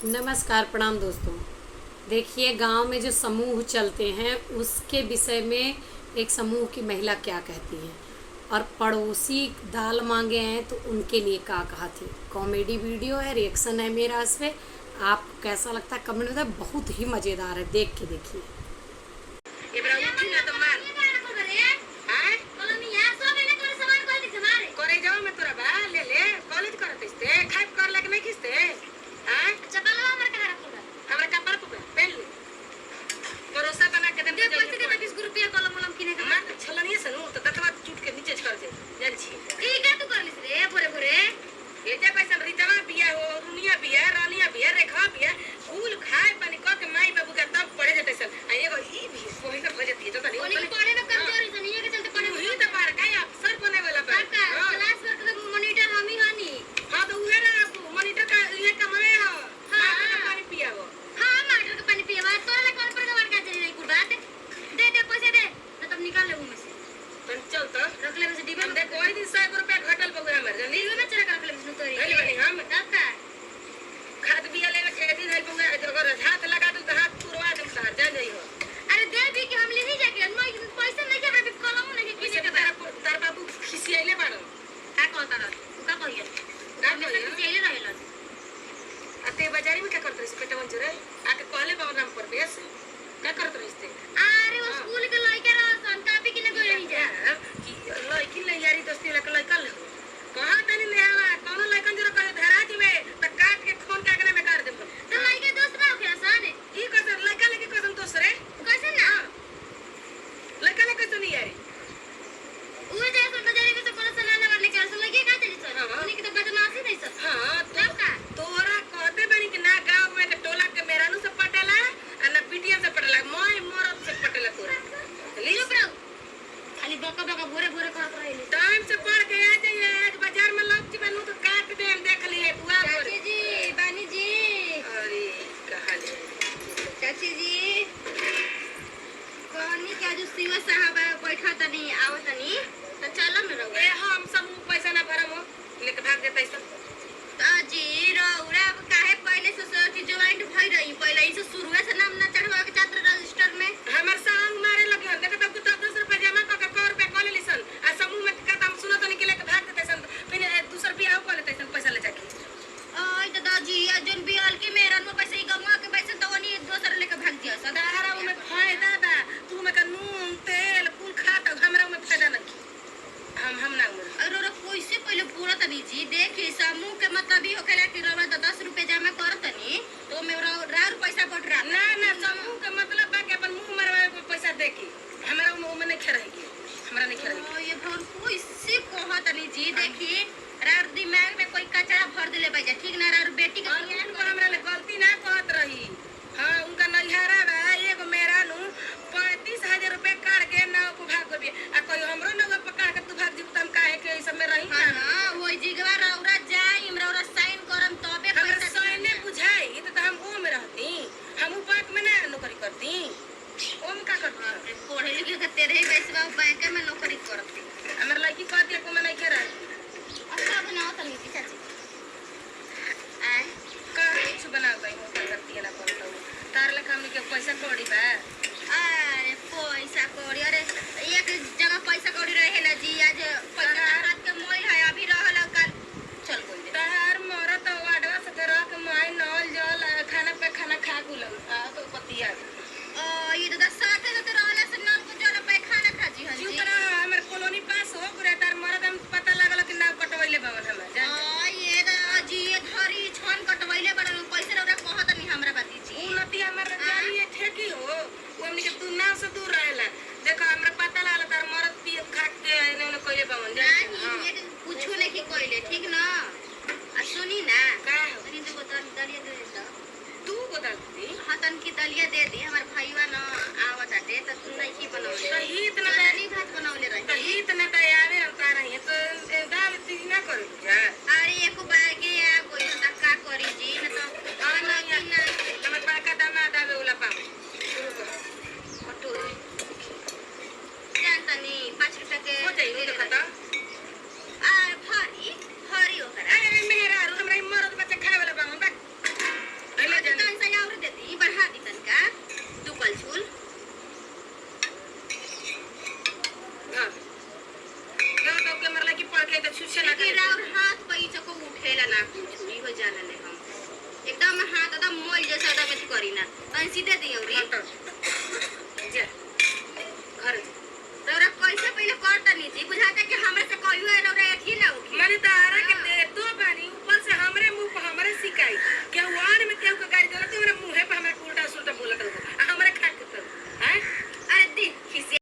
नमस्कार, प्रणाम दोस्तों। देखिए, गांव में जो समूह चलते हैं उसके विषय में एक समूह की महिला क्या कहती है, और पड़ोसी दाल मांगे हैं तो उनके लिए क्या कहा थी। कॉमेडी वीडियो है, रिएक्शन है मेरा इस पर। आपको कैसा लगता है कमेंट में, बहुत ही मज़ेदार है, देख के देखिए। बाजारी में क्या करते रही पेटा मंजूर है आके कहले बाबा नाम पर बेस क्या करते रही अरे वो स्कूल के लड़का रहसन कापी किने कोई नहीं जा कि लड़की ले यारी दोस्ती लड़का लड़का ले कहां तनी ले आवा कोनो लड़कन जरा कहे धरा दिबे त काट के खून कागने में कर देबो त लड़का दोस्त ना होखे सन ई कसर लड़का लेके कसम दोस्त रे कैसे ना लड़का ले कैसे नहीं यारी उहे जैसे बाजारी में से कोनो सना ना करने के असल लगे का चली सर उन्हीं की तो बदमाशी नहीं सर हां तब का तोरा कहते बनी कि ना गांव में के टोला के मेरानु से पटेला आ ना पिटिया से पटेला मोय मरद से पटेला तोरा लीलो ब्रो खाली बका बका भोरे भोरे करत रहिली टाइम से पढ़ के आ जाइए आज बाजार में लग जी बनू तो काट दे देख लिए बुआ चाची जी बानी जी अरे कहानी चाची जी कहनी क्या जो शिव साहब बैठा तनी आवत तनी तो चलो न रहो ए हम समूह पैसा ना भरम लेके भाग देता सब ताजी रौरा काहे पहले से सोची ज्वाइंट भई रही पहले ही से शुरू से नाम ना चढ़वा के छात्र रजिस्टर में हमर संग मारे लगे देख तब तो 10 रुपए जमा क के 100 रुपए कॉल लिसन आ समूह में का हम सुनो तो निकले के भाग देते सन फिर दूसर बियाह को लेते सन पैसा ले जाके ओय दादाजी अजन बियाल के मेरा में पैसा ही गंवा के पैसा तो वनी दूसर लेके भाग दिया सदाहरा में फायदा बा तू में का नून तेल कुल खाता हमरा में फायदा नहीं हम ना और पैसे पहले पूरा तनी जी देखी समूह के मतलब ही होखेला कि रवा 10 रुपए जमा करतनी तो मेरा रार पैसा बट रहा ना ना समूह के मतलब बा के अपन मुंह मरवाए को पैसा देकी हमरा मुंह में नहीं खेरेगी हमरा नहीं खेरेगी ओ ये भर पैसे कहतनी जी देखी रार दिमाग में कोई कचरा भर देले बजा ठीक ना रार बेटी के ज्ञान को हमरा ले गलती ना कहत रही हां उनका नैहरा बा एगो मेरा नु 35000 रुपए काट के ना को भाग गबे आ कोई हमरो ना पकड़ के तू भाग जी तुम काहे के ई सब में रही हां ओई जिगवा रौरा जाई हमरा रौरा साइन करम तबे पैसा साइन ने बुझाई त हम ओ में रहती हम बैंक में ना नौकरी करती ओम का करती पढ़े लिखे के तेरे पैसा बैंक में नौकरी करती हमर लड़की कहती को में नहीं करे अच्छा बनाओ तनी चाची आए का कुछ बनाओ भाई हो करती है ना बोलतो तार लेखा हमनी के पैसा कौड़ी बा अरे पैसा कौड़ी अरे एक जगह पैसा कौड़ी रहे ना जी आज पैसा हाथ के मोल है अभी रहल कल चल कोई तार मोरा तो वाडवा से रख मोय नल जल खाना पे खाना खा गुलम आ तो पतिया ये तो 60 तो रहला से नल को जल पे खाना खा जी हन जी उतना हमर कॉलोनी पास हो गुरे तार मरद हम पता लागल कि नाव कटवइले बावन हम आ ये जी धरी छन कटवइले बड़ पैसा रौरा कहत नहीं हमरा बाती जी उन्नति हमर जारी है ठेकी हो वो हमनी के तू नाव से दूर रहेला देखो हमरा पता लागल तार मरद पिए खा के एने ओने कइले बावन हां ये कुछ नहीं कइले ठीक ना आ सुनी ना का सुनी तो दलिया दे दे तू बता दी हां तन की दलिया दे दी हमर भाईवा न आवत आटे त तू नहीं की बनौले तो ही इतना दाली भात बनौले रही तो ही इतना तैयार है हम रही तो दाल तीन ना करी जा अरे एक बागे आ कोई त का करी जी न तो आना ना हमर पाका दामाद आवे उला पाऊ कटोरी जानतनी 5 रुपया के हो जाई तो खाता आ भारी भारी हो कर अरे मेरा हमरा मरद बच्चा खाए वाला बांग बा पहले छुछे ना लेकिन और हाथ पैसा को उठेला ना कुछ भी हो जाला ले हम एकदम हाथ एकदम मोल जैसा एकदम एथी करी ना तन सीधे दियो रे जा घर तोरा कैसे पहले करता नहीं जी बुझाता कि हमरा से कहियो रौरा एथी ना होखी माने तारा के दे